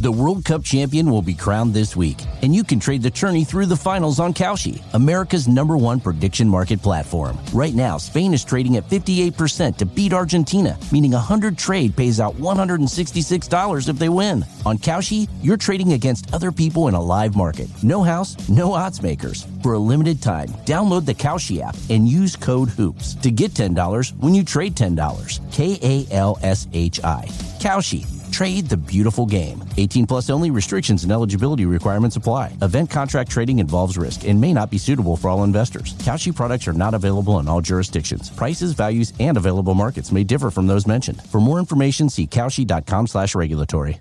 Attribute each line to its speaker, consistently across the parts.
Speaker 1: The World Cup champion will be crowned this week, and you can trade the tourney through the finals on Kalshi, America's #1 prediction market platform. Right now, Spain is trading at 58% to beat Argentina, meaning 100 trade pays out $166 if they win. On Kalshi, you're trading against other people in a live market. No house, no odds makers. For a limited time, download the Kalshi app and use code HOOPS to get $10 when you trade $10. KALSHI. Kalshi. Trade the beautiful game. 18 plus only. Restrictions and eligibility requirements apply. Event contract trading involves risk and may not be suitable for all investors. Kalshi products are not available in all jurisdictions. Prices, values, and available markets may differ from those mentioned. For more information, see kalshi.com/regulatory.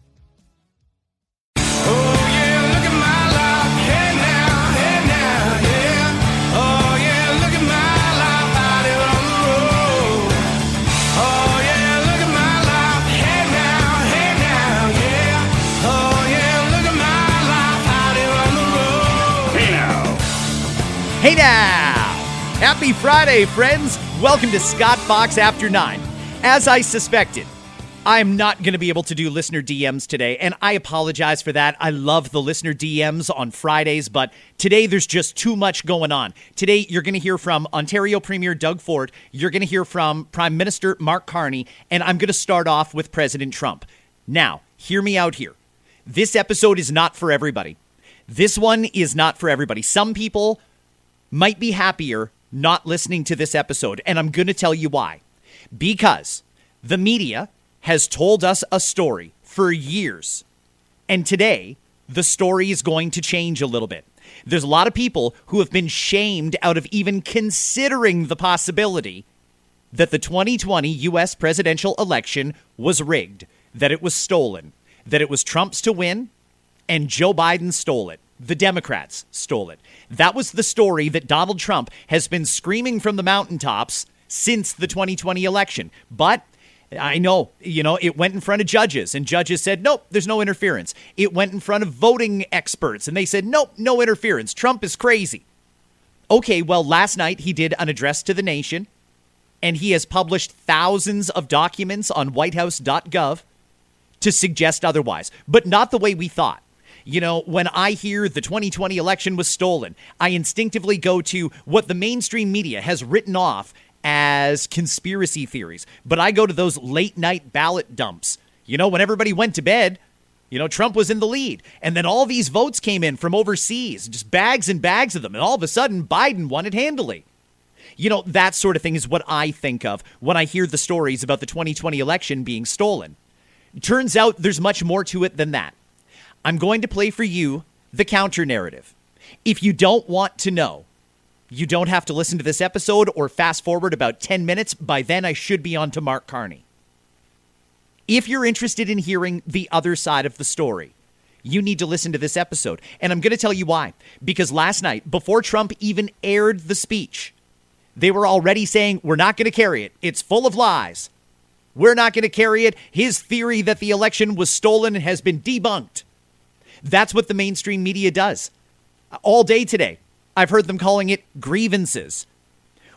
Speaker 2: Hey now! Happy Friday, friends! Welcome to Scott Fox After 9. As I suspected, I'm not going to be able to do listener DMs today, and I apologize for that. I love the listener DMs on Fridays, but today there's just too much going on. Today you're going to hear from Ontario Premier Doug Ford, you're going to hear from Prime Minister Mark Carney, and I'm going to start off with President Trump. Now, hear me out here. This episode is not for everybody. This one is not for everybody. Some people might be happier not listening to this episode, and I'm going to tell you why. Because the media has told us a story for years, and today the story is going to change a little bit. There's a lot of people who have been shamed out of even considering the possibility that the 2020 U.S. presidential election was rigged, that it was stolen, that it was Trump's to win, and Joe Biden stole it. The Democrats stole it. That was the story that Donald Trump has been screaming from the mountaintops since the 2020 election. But I know, it went in front of judges, and judges said, nope, there's no interference. It went in front of voting experts, and they said, nope, no interference. Trump is crazy. Okay, well, last night he did an address to the nation, and he has published thousands of documents on whitehouse.gov to suggest otherwise, but not the way we thought. When I hear the 2020 election was stolen, I instinctively go to what the mainstream media has written off as conspiracy theories. But I go to those late night ballot dumps. When everybody went to bed, Trump was in the lead. And then all these votes came in from overseas, just bags and bags of them. And all of a sudden, Biden won it handily. That sort of thing is what I think of when I hear the stories about the 2020 election being stolen. It turns out there's much more to it than that. I'm going to play for you the counter narrative. If you don't want to know, you don't have to listen to this episode or fast forward about 10 minutes. By then, I should be on to Mark Carney. If you're interested in hearing the other side of the story, you need to listen to this episode. And I'm going to tell you why. Because last night, before Trump even aired the speech, they were already saying, we're not going to carry it. It's full of lies. We're not going to carry it. His theory that the election was stolen has been debunked. That's what the mainstream media does. All day today, I've heard them calling it grievances.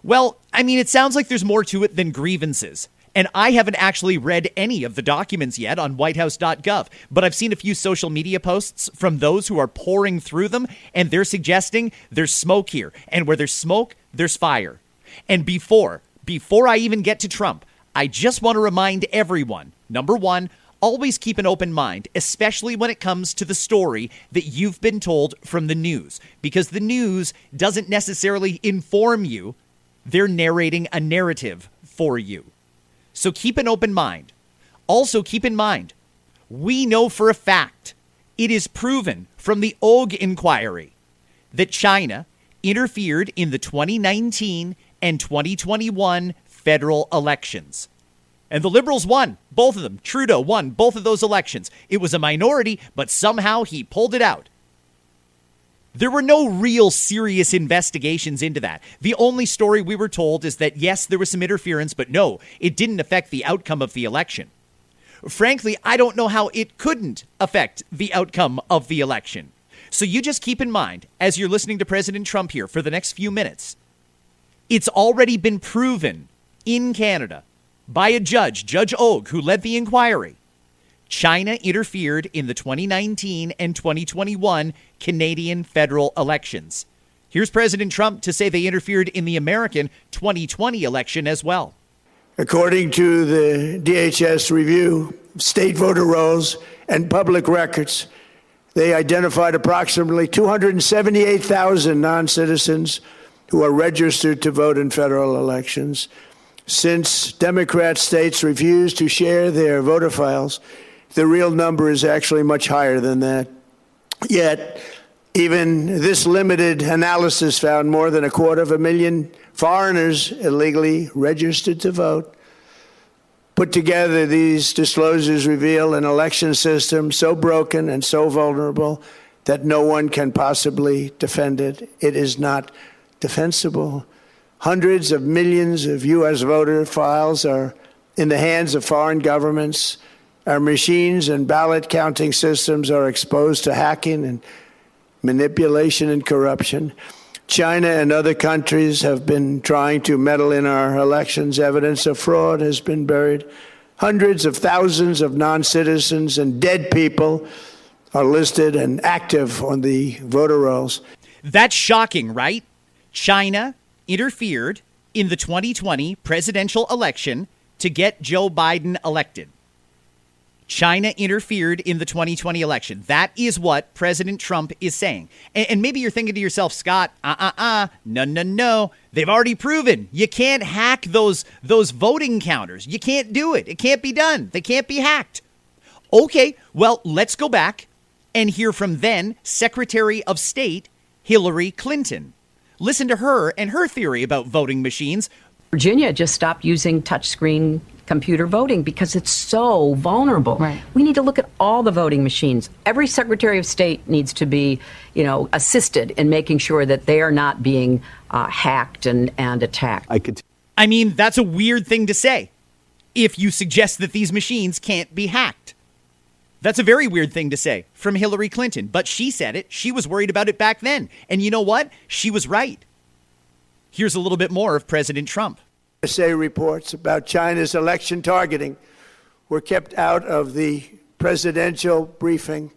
Speaker 2: Well, it sounds like there's more to it than grievances. And I haven't actually read any of the documents yet on whitehouse.gov, but I've seen a few social media posts from those who are pouring through them, and they're suggesting there's smoke here. And where there's smoke, there's fire. And before I even get to Trump, I just want to remind everyone, number one, always keep an open mind, especially when it comes to the story that you've been told from the news, because the news doesn't necessarily inform you. They're narrating a narrative for you. So keep an open mind. Also keep in mind, we know for a fact, it is proven from the OG inquiry that China interfered in the 2019 and 2021 federal elections. And the Liberals won, both of them. Trudeau won both of those elections. It was a minority, but somehow he pulled it out. There were no real serious investigations into that. The only story we were told is that, yes, there was some interference, but no, it didn't affect the outcome of the election. Frankly, I don't know how it couldn't affect the outcome of the election. So you just keep in mind, as you're listening to President Trump here for the next few minutes, it's already been proven in Canada by a judge, Judge Og, who led the inquiry, China interfered in the 2019 and 2021 Canadian federal elections. Here's President Trump to say they interfered in the American 2020 election as well.
Speaker 3: According to the DHS review of state voter rolls and public records, they identified approximately 278,000 non-citizens who are registered to vote in federal elections. Since Democrat states refuse to share their voter files, the real number is actually much higher than that. Yet, even this limited analysis found more than 250,000 foreigners illegally registered to vote. Put together, these disclosures reveal an election system so broken and so vulnerable that no one can possibly defend it. It is not defensible. Hundreds of millions of U.S. voter files are in the hands of foreign governments. Our machines and ballot counting systems are exposed to hacking and manipulation and corruption. China and other countries have been trying to meddle in our elections. Evidence of fraud has been buried. Hundreds of thousands of non-citizens and dead people are listed and active on the voter rolls.
Speaker 2: That's shocking, right? China interfered in the 2020 presidential election to get Joe Biden elected. China interfered in the 2020 election. That is what President Trump is saying. And maybe you're thinking to yourself, Scott, no. They've already proven you can't hack those voting counters. You can't do it. It can't be done. They can't be hacked. Okay, well, let's go back and hear from then Secretary of State Hillary Clinton. Listen to her and her theory about voting machines.
Speaker 4: Virginia just stopped using touchscreen computer voting because it's so vulnerable.
Speaker 5: Right.
Speaker 4: We need to look at all the voting machines. Every Secretary of State needs to be, assisted in making sure that they are not being hacked and attacked.
Speaker 2: I mean, that's a weird thing to say if you suggest that these machines can't be hacked. That's a very weird thing to say from Hillary Clinton, but she said it. She was worried about it back then. And you know what? She was right. Here's a little bit more of President Trump.
Speaker 3: NSA reports about China's election targeting were kept out of the presidential briefing.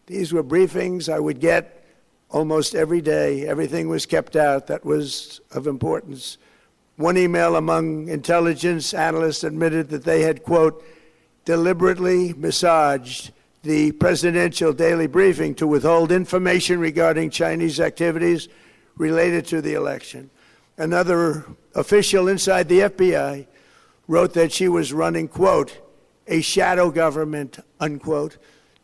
Speaker 3: These were briefings I would get almost every day. Everything was kept out that was of importance. One email among intelligence analysts admitted that they had, quote, deliberately massaged the presidential daily briefing to withhold information regarding Chinese activities related to the election. Another official inside the FBI wrote that she was running, quote, a shadow government, unquote,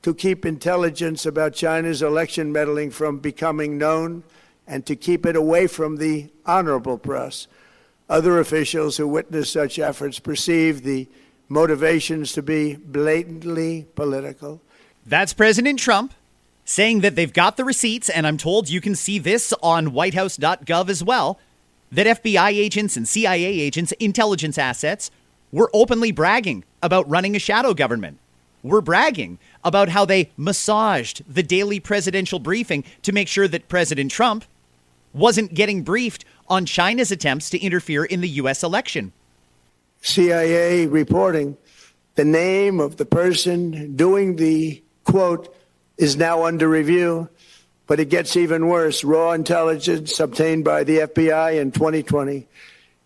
Speaker 3: to keep intelligence about China's election meddling from becoming known and to keep it away from the honorable press. Other officials who witnessed such efforts perceived the motivations to be blatantly political.
Speaker 2: That's President Trump saying that they've got the receipts, and I'm told you can see this on whitehouse.gov as well, that FBI agents and CIA agents, intelligence assets, were openly bragging about running a shadow government. We're bragging about how they massaged the daily presidential briefing to make sure that President Trump wasn't getting briefed on China's attempts to interfere in the U.S. election.
Speaker 3: CIA reporting the name of the person doing the, quote, is now under review. But it gets even worse. Raw intelligence obtained by the FBI in 2020,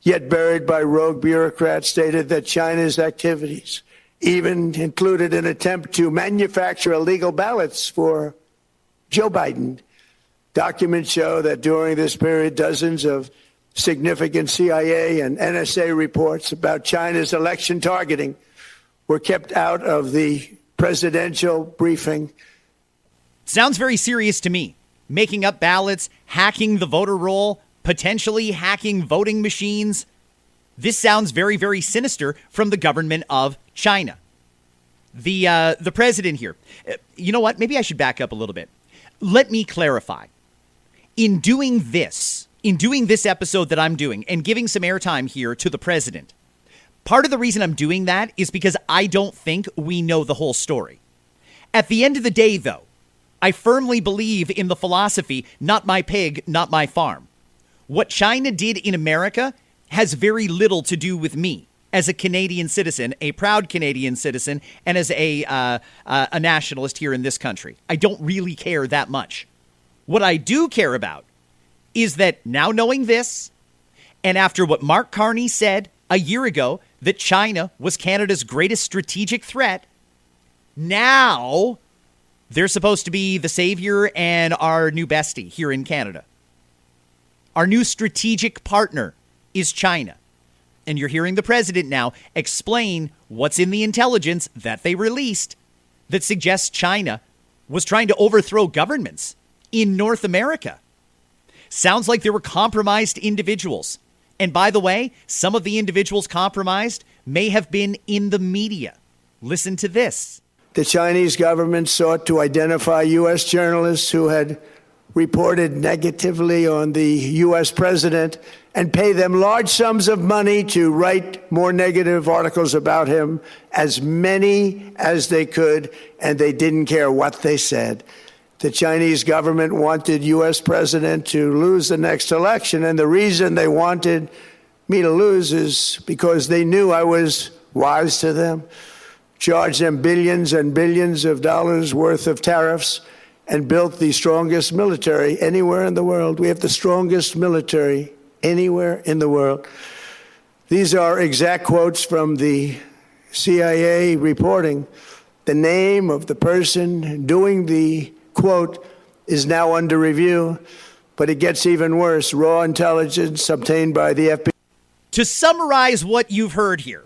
Speaker 3: yet buried by rogue bureaucrats, stated that China's activities even included an attempt to manufacture illegal ballots for Joe Biden. Documents show that during this period, dozens of significant CIA and NSA reports about China's election targeting were kept out of the presidential briefing.
Speaker 2: Sounds very serious to me. Making up ballots, hacking the voter roll, potentially hacking voting machines. This sounds very, very sinister from the government of China. The president here. You know what? Maybe I should back up a little bit. Let me clarify. In doing this episode that I'm doing and giving some airtime here to the president, part of the reason I'm doing that is because I don't think we know the whole story. At the end of the day, though, I firmly believe in the philosophy, not my pig, not my farm. What China did in America has very little to do with me as a Canadian citizen, a proud Canadian citizen, and as a nationalist here in this country. I don't really care that much. What I do care about is that now knowing this, and after what Mark Carney said a year ago, that China was Canada's greatest strategic threat, now they're supposed to be the savior and our new bestie here in Canada. Our new strategic partner is China. And you're hearing the president now explain what's in the intelligence that they released that suggests China was trying to overthrow governments in North America. Sounds like there were compromised individuals. And by the way, some of the individuals compromised may have been in the media. Listen to this.
Speaker 3: The Chinese government sought to identify U.S. journalists who had reported negatively on the U.S. president and pay them large sums of money to write more negative articles about him, as many as they could, and they didn't care what they said. The Chinese government wanted U.S. president to lose the next election, and the reason they wanted me to lose is because they knew I was wise to them, charged them billions and billions of dollars worth of tariffs, and built the strongest military anywhere in the world. We have the strongest military anywhere in the world. These are exact quotes from the CIA reporting. The name of the person doing the quote is now under review, but it gets even worse. Raw intelligence obtained by the FBI.
Speaker 2: To summarize what you've heard here,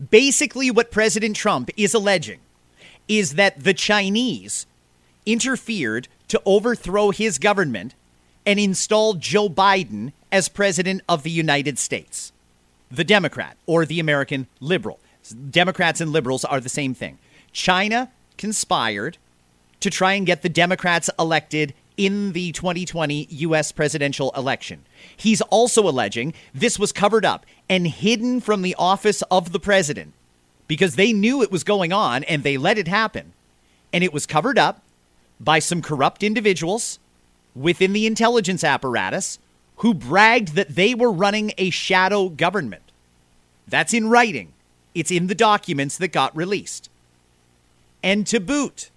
Speaker 2: basically what President Trump is alleging is that the Chinese interfered to overthrow his government and install Joe Biden as president of the United States. The Democrat, or the American liberal. Democrats and liberals are the same thing. China conspired to try and get the Democrats elected in the 2020 U.S. presidential election. He's also alleging this was covered up and hidden from the office of the president because they knew it was going on and they let it happen. And it was covered up by some corrupt individuals within the intelligence apparatus who bragged that they were running a shadow government. That's in writing. It's in the documents that got released. And to boot,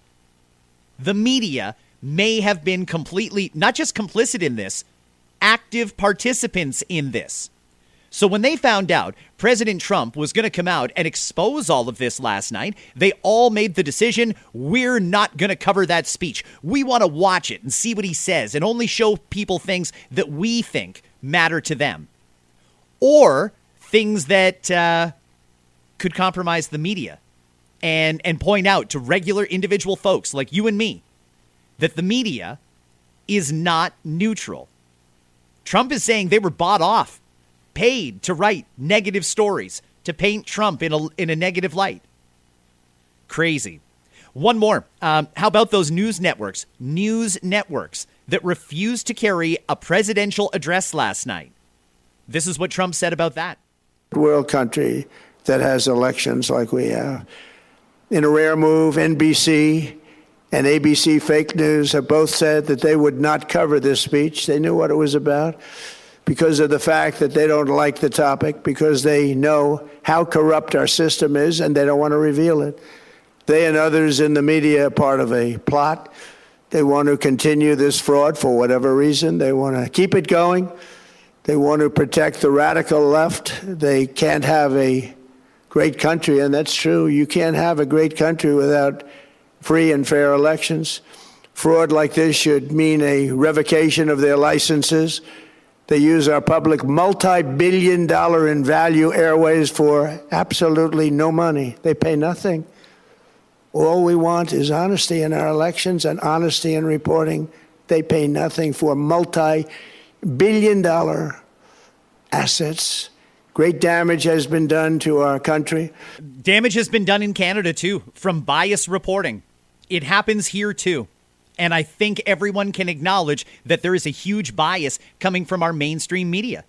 Speaker 2: the media may have been completely, not just complicit in this, active participants in this. So when they found out President Trump was going to come out and expose all of this last night, they all made the decision, we're not going to cover that speech. We want to watch it and see what he says and only show people things that we think matter to them. Or things that could compromise the media and point out to regular individual folks like you and me that the media is not neutral. Trump is saying they were bought off, paid to write negative stories, to paint Trump in a negative light. Crazy. One more. How about those news networks? News networks that refused to carry a presidential address last night. This is what Trump said about that.
Speaker 3: World country that has elections like we have. In a rare move, NBC and ABC Fake News have both said that they would not cover this speech. They knew what it was about because of the fact that they don't like the topic, because they know how corrupt our system is and they don't want to reveal it. They and others in the media are part of a plot. They want to continue this fraud for whatever reason. They want to keep it going. They want to protect the radical left. They can't have a great country, and that's true. You can't have a great country without free and fair elections. Fraud like this should mean a revocation of their licenses. They use our public multi-billion-dollar in value airways for absolutely no money. They pay nothing. All we want is honesty in our elections and honesty in reporting. They pay nothing for multi-billion-dollar assets. Great damage has been done to our country.
Speaker 2: Damage has been done in Canada, too, from bias reporting. It happens here, too. And I think everyone can acknowledge that there is a huge bias coming from our mainstream media.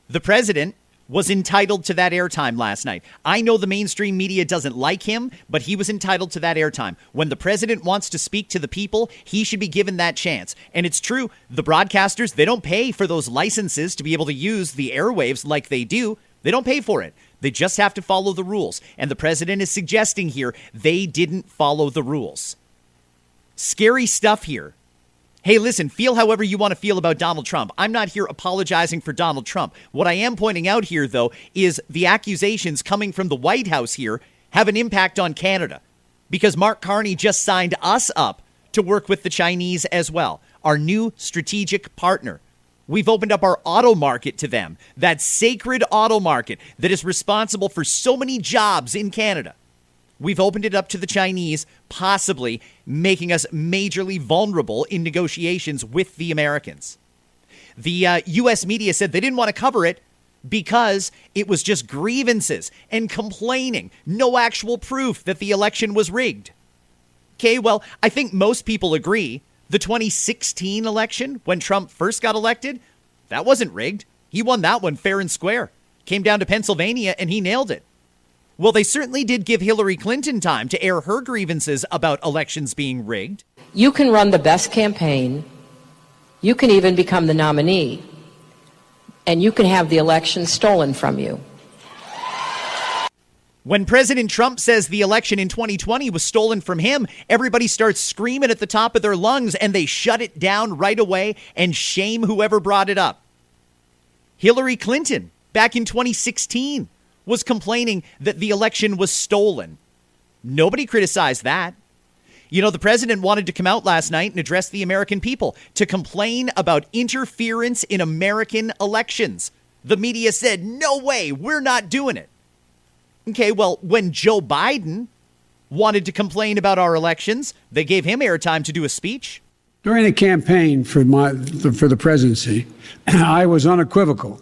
Speaker 2: The president was entitled to that airtime last night. I know the mainstream media doesn't like him, but he was entitled to that airtime. When the president wants to speak to the people, he should be given that chance. And it's true, the broadcasters, they don't pay for those licenses to be able to use the airwaves like they do, They don't pay for it. They just have to follow the rules. And the president is suggesting here they didn't follow the rules. Scary stuff here. Hey, listen, feel however you want to feel about Donald Trump. I'm not here apologizing for Donald Trump. What I am pointing out here, though, is the accusations coming from the White House here have an impact on Canada, because Mark Carney just signed us up to work with the Chinese as well, our new strategic partner. We've opened up our auto market to them, that sacred auto market that is responsible for so many jobs in Canada. We've opened it up to the Chinese, possibly making us majorly vulnerable in negotiations with the Americans. The U.S. media said they didn't want to cover it because it was just grievances and complaining, no actual proof that the election was rigged. Okay, well, I think most people agree. The 2016 election, when Trump first got elected, that wasn't rigged. He won that one fair and square. Came down to Pennsylvania and he nailed it. Well, they certainly did give Hillary Clinton time to air her grievances about elections being rigged.
Speaker 5: You can run the best campaign. You can even become the nominee. And you can have the election stolen from you.
Speaker 2: When President Trump says the election in 2020 was stolen from him, everybody starts screaming at the top of their lungs and they shut it down right away and shame whoever brought it up. Hillary Clinton, back in 2016, was complaining that the election was stolen. Nobody criticized that. You know, the president wanted to come out last night and address the American people to complain about interference in American elections. The media said, no way, we're not doing it. Okay, well, when Joe Biden wanted to complain about our elections, they gave him airtime to do a speech.
Speaker 6: During the campaign for the presidency, I was unequivocal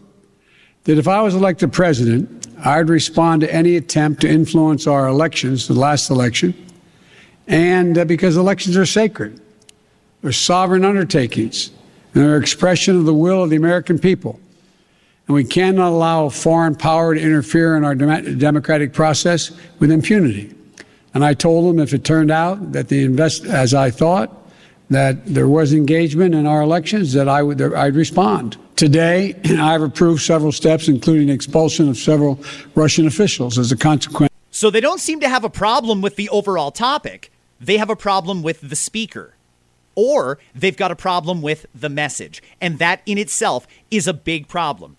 Speaker 6: that if I was elected president, I'd respond to any attempt to influence our elections, the last election, and because elections are sacred. They're sovereign undertakings, and they're an expression of the will of the American people. And we cannot allow a foreign power to interfere in our democratic process with impunity. And I told them if it turned out that as I thought, that there was engagement in our elections, that I'd respond. Today, I've approved several steps, including expulsion of several Russian officials as a consequence.
Speaker 2: So they don't seem to have a problem with the overall topic. They have a problem with the speaker. Or they've got a problem with the message. And that in itself is a big problem.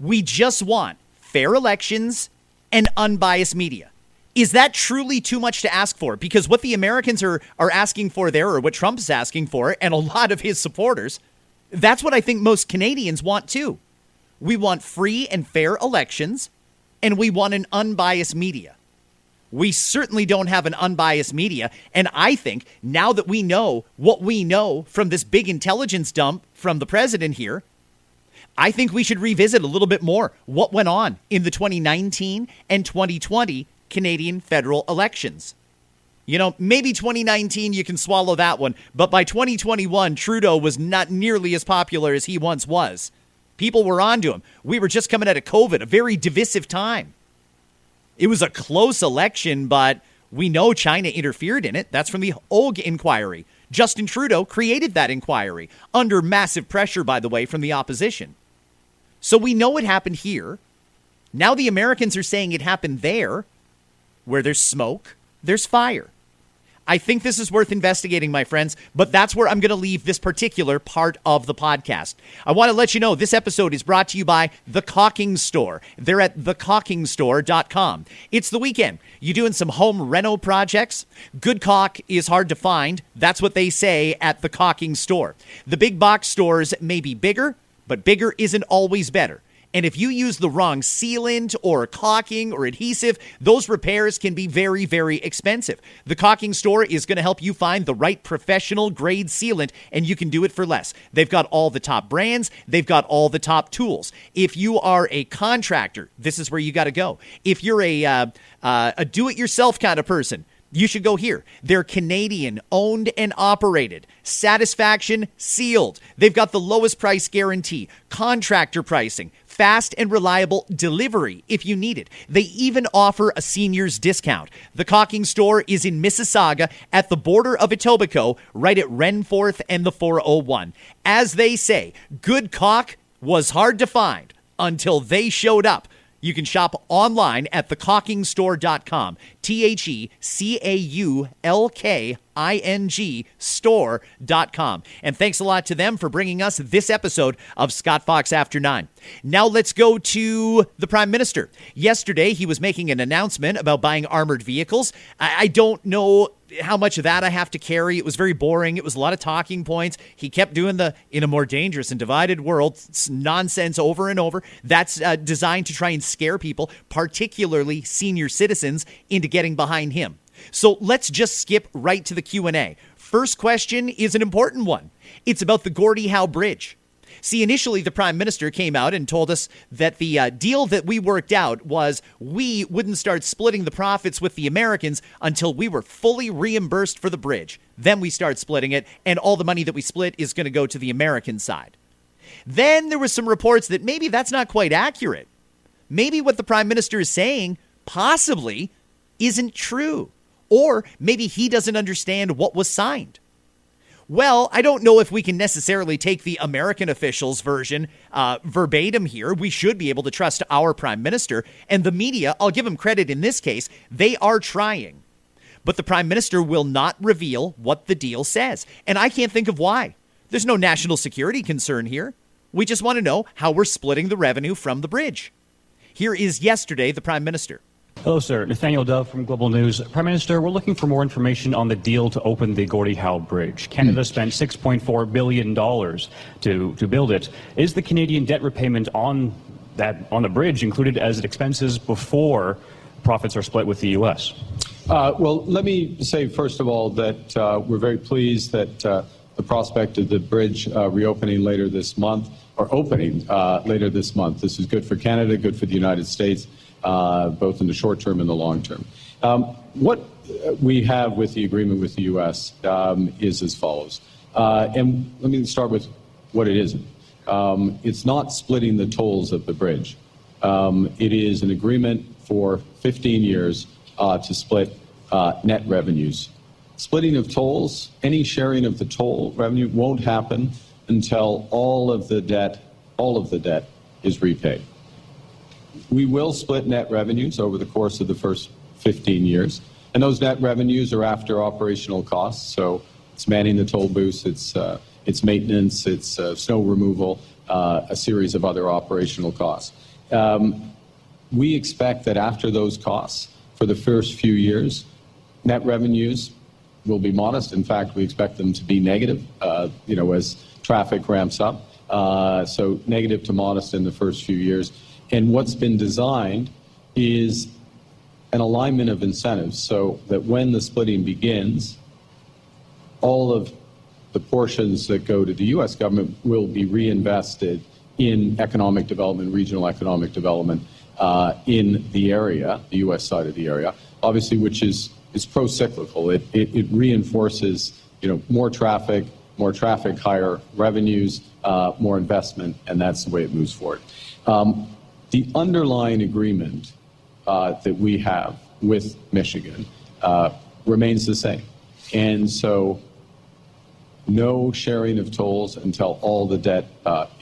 Speaker 2: We just want fair elections and unbiased media. Is that truly too much to ask for? Because what the Americans are asking for there, or what Trump is asking for, and a lot of his supporters, that's what I think most Canadians want too. We want free and fair elections, and we want an unbiased media. We certainly don't have an unbiased media, and I think now that we know what we know from this big intelligence dump from the president here, I think we should revisit a little bit more what went on in the 2019 and 2020 Canadian federal elections. You know, maybe 2019, you can swallow that one. But by 2021, Trudeau was not nearly as popular as he once was. People were onto him. We were just coming out of COVID, a very divisive time. It was a close election, but we know China interfered in it. That's from the Hogue inquiry. Justin Trudeau created that inquiry under massive pressure, by the way, from the opposition. So we know it happened here. Now the Americans are saying it happened there. Where there's smoke, there's fire. I think this is worth investigating, my friends, but that's where I'm going to leave this particular part of the podcast. I want to let you know this episode is brought to you by The Caulking Store. They're at thecaulkingstore.com. It's the weekend. You doing some home reno projects? Good caulk is hard to find. That's what they say at The Caulking Store. The big box stores may be bigger, but bigger isn't always better. And if you use the wrong sealant or caulking or adhesive, those repairs can be very, very expensive. The Caulking Store is going to help you find the right professional grade sealant, and you can do it for less. They've got all the top brands. They've got all the top tools. If you are a contractor, this is where you got to go. If you're a do-it-yourself kind of person, you should go here. They're Canadian owned and operated. Satisfaction sealed. They've got the lowest price guarantee, contractor pricing, fast and reliable delivery if you need it. They even offer a senior's discount. The Caulking Store is in Mississauga at the border of Etobicoke, right at Renforth and the 401. As they say, good caulk was hard to find until they showed up. You can shop online at thecaulkingstore.com. TheCaulking store.com. And thanks a lot to them for bringing us this episode of Scott Fox After 9. Now let's go to the Prime Minister. Yesterday, he was making an announcement about buying armored vehicles. I don't know how much of that I have to carry. It was very boring. It was a lot of talking points. He kept doing the "in a more dangerous and divided world" nonsense over and over. That's designed to try and scare people, particularly senior citizens, into getting behind him. So let's just skip right to the Q&A. First question is an important one. It's about the Gordie Howe Bridge. See, initially, the Prime Minister came out and told us that the deal that we worked out was we wouldn't start splitting the profits with the Americans until we were fully reimbursed for the bridge. Then we start splitting it, and all the money that we split is going to go to the American side. Then there was some reports that maybe that's not quite accurate. Maybe what the Prime Minister is saying possibly isn't true. Or maybe he doesn't understand what was signed. Well, I don't know if we can necessarily take the American officials' version verbatim here. We should be able to trust our Prime Minister. And the media, I'll give them credit in this case, they are trying. But the Prime Minister will not reveal what the deal says. And I can't think of why. There's no national security concern here. We just want to know how we're splitting the revenue from the bridge. Here is yesterday the Prime Minister.
Speaker 7: Hello, sir. Nathaniel Dove from Global News. Prime Minister, we're looking for more information on the deal to open the Gordie Howe Bridge. Canada spent $6.4 billion to build it. Is the Canadian debt repayment on the bridge included as expenses before profits are split with the U.S.?
Speaker 8: Well, let me say, first of all, that we're very pleased that the prospect of the bridge reopening later this month, or opening later this month. This is good for Canada, good for the United States. Both in the short term and the long term. What we have with the agreement with the U.S. Is as follows. And let me start with what it isn't. It's not splitting the tolls of the bridge. It is an agreement for 15 years to split net revenues. Splitting of tolls, any sharing of the toll revenue won't happen until all of the debt is repaid. We will split net revenues over the course of the first 15 years. And those net revenues are after operational costs. So it's manning the toll booths, it's maintenance, it's snow removal, a series of other operational costs. We expect that after those costs, for the first few years, net revenues will be modest. In fact, we expect them to be negative, as traffic ramps up. So negative to modest in the first few years. And what's been designed is an alignment of incentives so that when the splitting begins, all of the portions that go to the U.S. government will be reinvested in economic development, regional economic development in the area, the U.S. side of the area, obviously, which is pro-cyclical. It reinforces, more traffic, higher revenues, more investment, and that's the way it moves forward. The underlying agreement that we have with Michigan remains the same. And so no sharing of tolls until all the debt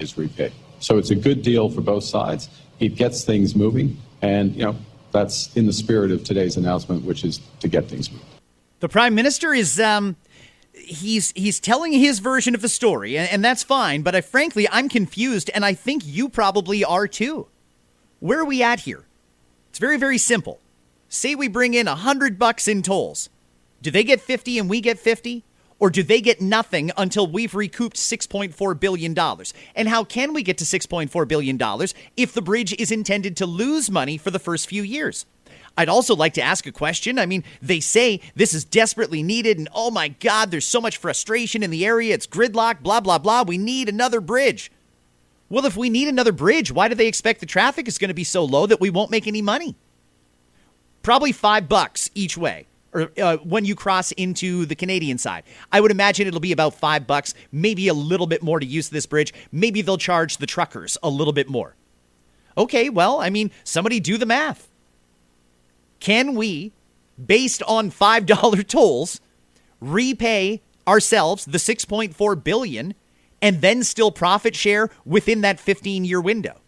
Speaker 8: is repaid. So it's a good deal for both sides. It gets things moving. And, that's in the spirit of today's announcement, which is to get things moving.
Speaker 2: The Prime Minister is he's telling his version of the story, and that's fine. But frankly, I'm confused, and I think you probably are too. Where are we at here? It's very, very simple. Say we bring in $100 in tolls. Do they get 50 and we get 50? Or do they get nothing until we've recouped $6.4 billion? And how can we get to $6.4 billion if the bridge is intended to lose money for the first few years? I'd also like to ask a question. I mean, they say this is desperately needed, and oh my God, there's so much frustration in the area. It's gridlock, blah, blah, blah. We need another bridge. Well, if we need another bridge, why do they expect the traffic is going to be so low that we won't make any money? Probably $5 each way, or when you cross into the Canadian side. I would imagine it'll be about $5, maybe a little bit more to use this bridge. Maybe they'll charge the truckers a little bit more. Okay, well, I mean, somebody do the math. Can we, based on $5 tolls, repay ourselves the $6.4 billion and then still profit share within that 15-year window?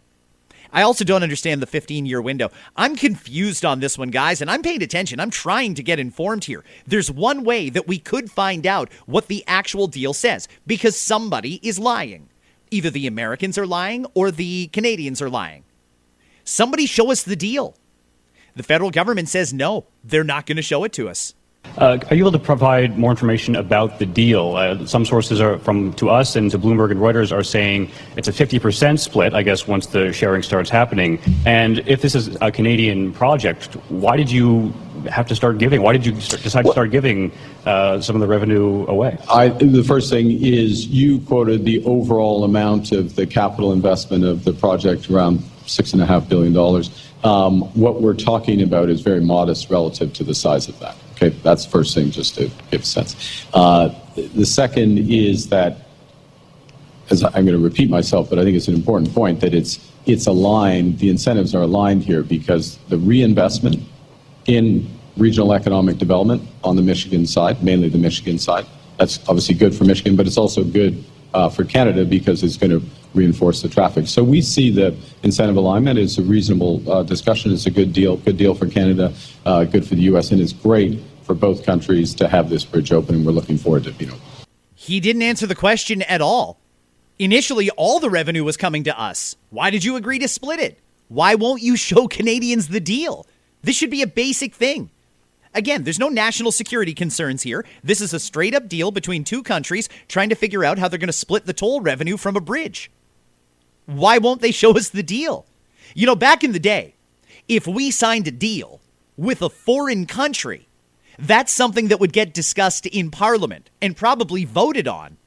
Speaker 2: I also don't understand the 15-year window. I'm confused on this one, guys, and I'm paying attention. I'm trying to get informed here. There's one way that we could find out what the actual deal says, because somebody is lying. Either the Americans are lying or the Canadians are lying. Somebody show us the deal. The federal government says no, they're not going to show it to us.
Speaker 7: Are you able to provide more information about the deal? Some sources are to us and to Bloomberg and Reuters are saying it's a 50% split, I guess, once the sharing starts happening. And if this is a Canadian project, why did you have to start giving? Why did you decide to start giving some of the revenue away?
Speaker 8: The first thing is you quoted the overall amount of the capital investment of the project, around $6.5 billion. What we're talking about is very modest relative to the size of that. Okay, that's the first thing, just to give a sense. The second is that, as I'm going to repeat myself, but I think it's an important point, that it's aligned, the incentives are aligned here because the reinvestment in regional economic development on the Michigan side, mainly the Michigan side, that's obviously good for Michigan, but it's also good for Canada because it's going to reinforce the traffic. So we see the incentive alignment is a reasonable discussion. It's a good deal for Canada, good for the U.S., and it's great for both countries to have this bridge open, and we're looking forward to it being open.
Speaker 2: He didn't answer the question at all. Initially, all the revenue was coming to us. Why did you agree to split it? Why won't you show Canadians the deal? This should be a basic thing. Again, there's no national security concerns here. This is a straight-up deal between two countries trying to figure out how they're going to split the toll revenue from a bridge. Why won't they show us the deal? You know, back in the day, if we signed a deal with a foreign country, that's something that would get discussed in Parliament and probably voted on.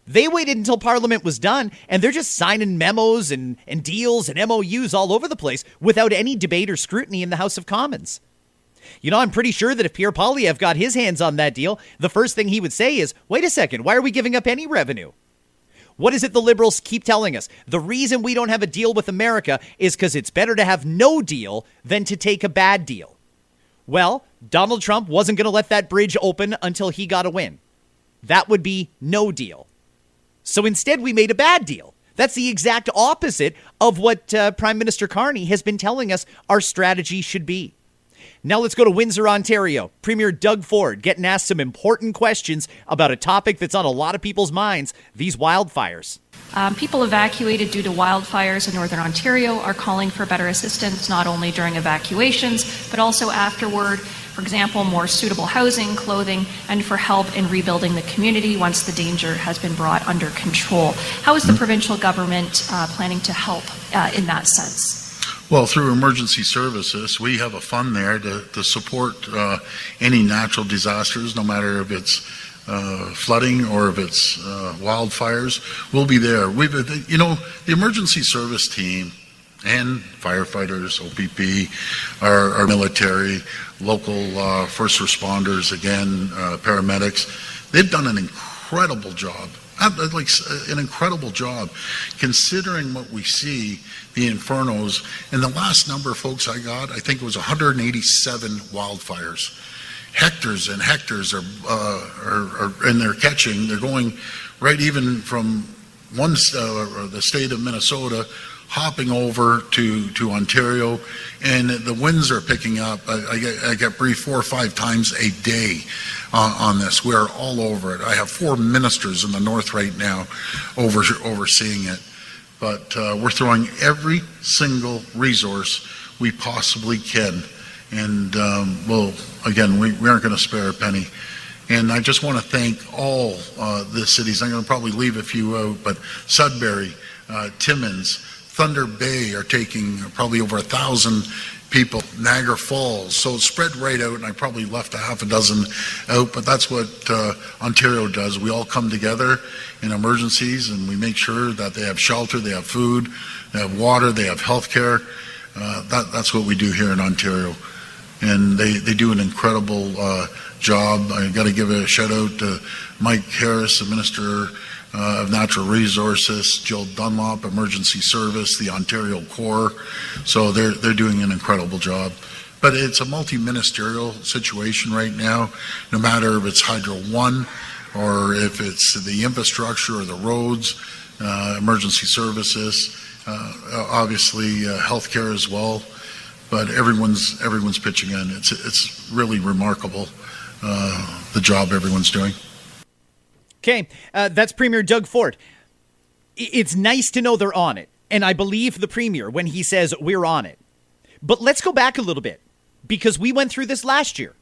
Speaker 2: They waited until Parliament was done, and they're just signing memos and deals and MOUs all over the place without any debate or scrutiny in the House of Commons. You know, I'm pretty sure that if Pierre Poilievre got his hands on that deal, the first thing he would say is, wait a second, why are we giving up any revenue? What is it the liberals keep telling us? The reason we don't have a deal with America is because it's better to have no deal than to take a bad deal. Well, Donald Trump wasn't going to let that bridge open until he got a win. That would be no deal. So instead, we made a bad deal. That's the exact opposite of what Prime Minister Carney has been telling us our strategy should be. Now let's go to Windsor, Ontario. Premier Doug Ford getting asked some important questions about a topic that's on a lot of people's minds, these wildfires.
Speaker 9: People evacuated due to wildfires in Northern Ontario are calling for better assistance, not only during evacuations, but also afterward. For example, more suitable housing, clothing, and for help in rebuilding the community once the danger has been brought under control. How is the provincial government planning to help in that sense?
Speaker 10: Well, through emergency services, we have a fund there to support any natural disasters, no matter if it's flooding or if it's wildfires. We'll be there. The emergency service team and firefighters, OPP, our military, local first responders, again, paramedics, they've done an incredible job. An incredible job considering what we see, the infernos. And the last number, folks, I got, I think it was 187 wildfires. Hectares and hectares are and they're catching. They're going right even from the state of Minnesota, hopping over to Ontario, and the winds are picking up. I get briefed 4 or 5 times a day on this. We're all over it. I have 4 ministers in the north right now overseeing it. But we're throwing every single resource we possibly can. And we aren't going to spare a penny. And I just want to thank all the cities. I'm going to probably leave a few out, but Sudbury, Timmins, Thunder Bay are taking probably over 1,000 people, Niagara Falls. So it's spread right out, and I probably left a half a dozen out, but that's what Ontario does. We all come together in emergencies, and we make sure that they have shelter, they have food, they have water, they have health care. That's what we do here in Ontario. And they do an incredible job. I got to give a shout out to Mike Harris, the Minister of Natural Resources, Jill Dunlop, Emergency Service, the Ontario Corps. So they're doing an incredible job. But it's a multi-ministerial situation right now, no matter if it's Hydro One or if it's the infrastructure or the roads, emergency services. obviously healthcare as well. But everyone's pitching in. It's really remarkable the job everyone's doing.
Speaker 2: Okay, that's Premier Doug Ford. It's nice to know they're on it, and I believe the Premier when he says we're on it. But let's go back a little bit, because we went through this last year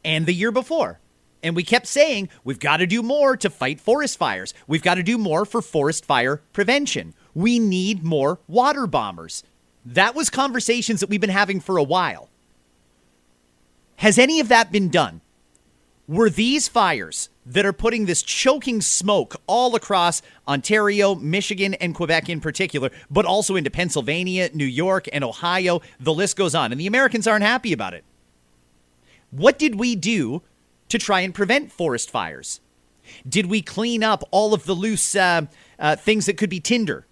Speaker 2: and the year before, and we kept saying we've got to do more to fight forest fires. We've got to do more for forest fire prevention. We need more water bombers. That was conversations that we've been having for a while. Has any of that been done? Were these fires that are putting this choking smoke all across Ontario, Michigan, and Quebec in particular, but also into Pennsylvania, New York, and Ohio, the list goes on, and the Americans aren't happy about it. What did we do to try and prevent forest fires? Did we clean up all of the loose things that could be tinder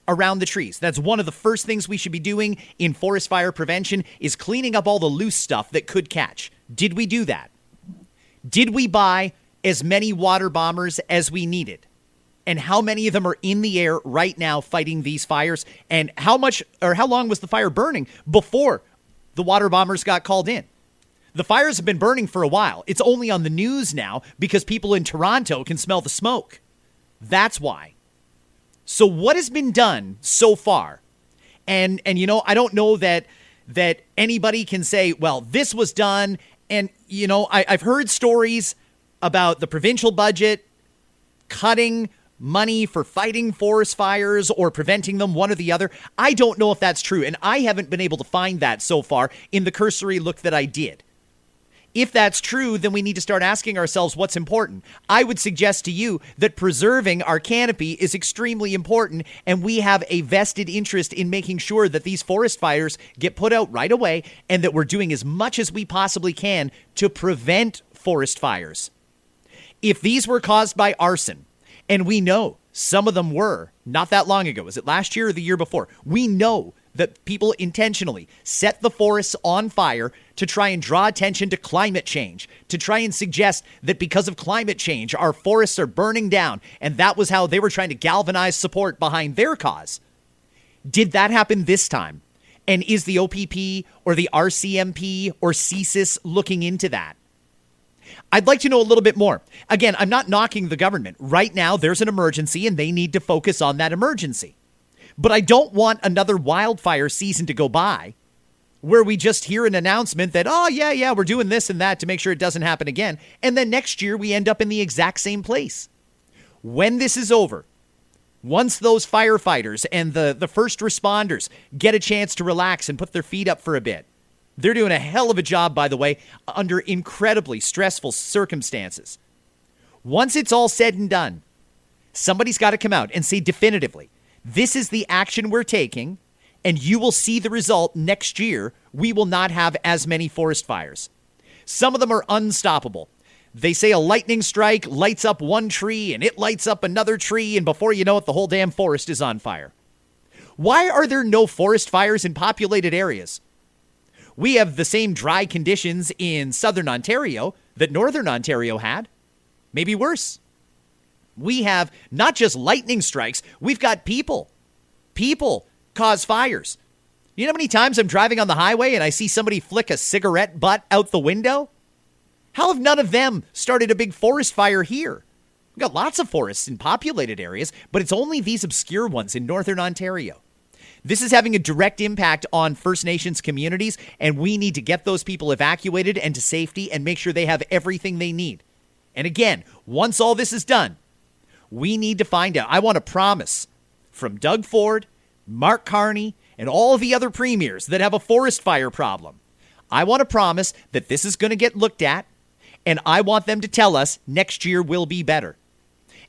Speaker 2: around the trees? That's one of the first things we should be doing in forest fire prevention, is cleaning up all the loose stuff that could catch. Did we do that? Did we buy as many water bombers as we needed? And how many of them are in the air right now fighting these fires? And how long was the fire burning before the water bombers got called in? The fires have been burning for a while. It's only on the news now because people in Toronto can smell the smoke. That's why. So what has been done so far? And you know, I don't know that anybody can say, well, this was done. And, you know, I've heard stories about the provincial budget cutting money for fighting forest fires or preventing them, one or the other. I don't know if that's true, and I haven't been able to find that so far in the cursory look that I did. If that's true, then we need to start asking ourselves what's important. I would suggest to you that preserving our canopy is extremely important, and we have a vested interest in making sure that these forest fires get put out right away and that we're doing as much as we possibly can to prevent forest fires. If these were caused by arson, and we know some of them were not that long ago, was it last year or the year before? We know that people intentionally set the forests on fire to try and draw attention to climate change, to try and suggest that because of climate change, our forests are burning down, and that was how they were trying to galvanize support behind their cause. Did that happen this time? And is the OPP or the RCMP or CSIS looking into that? I'd like to know a little bit more. Again, I'm not knocking the government. Right now, there's an emergency, and they need to focus on that emergency. But I don't want another wildfire season to go by where we just hear an announcement that, oh, yeah, we're doing this and that to make sure it doesn't happen again. And then next year we end up in the exact same place. When this is over, once those firefighters and the first responders get a chance to relax and put their feet up for a bit, they're doing a hell of a job, by the way, under incredibly stressful circumstances. Once it's all said and done, somebody's got to come out and say definitively, this is the action we're taking, and you will see the result next year. We will not have as many forest fires. Some of them are unstoppable. They say a lightning strike lights up one tree, and it lights up another tree, and before you know it, the whole damn forest is on fire. Why are there no forest fires in populated areas? We have the same dry conditions in southern Ontario that northern Ontario had. Maybe worse. We have not just lightning strikes, we've got people. People cause fires. You know how many times I'm driving on the highway and I see somebody flick a cigarette butt out the window? How have none of them started a big forest fire here? We've got lots of forests in populated areas, but it's only these obscure ones in northern Ontario. This is having a direct impact on First Nations communities, and we need to get those people evacuated and to safety and make sure they have everything they need. And again, once all this is done, we need to find out. I want a promise from Doug Ford, Mark Carney, and all of the other premiers that have a forest fire problem. I want a promise that this is going to get looked at, and I want them to tell us next year will be better.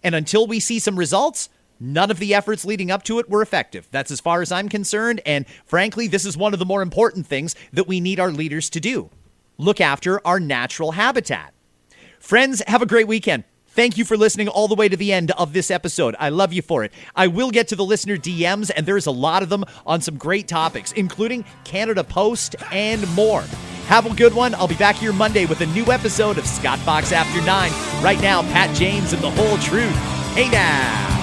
Speaker 2: And until we see some results, none of the efforts leading up to it were effective. That's as far as I'm concerned, and frankly, this is one of the more important things that we need our leaders to do. Look after our natural habitat. Friends, have a great weekend. Thank you for listening all the way to the end of this episode. I love you for it. I will get to the listener DMs, and there's a lot of them on some great topics, including Canada Post and more. Have a good one. I'll be back here Monday with a new episode of Scott Fox After 9. Right now, Pat James and The Whole Truth. Hey now.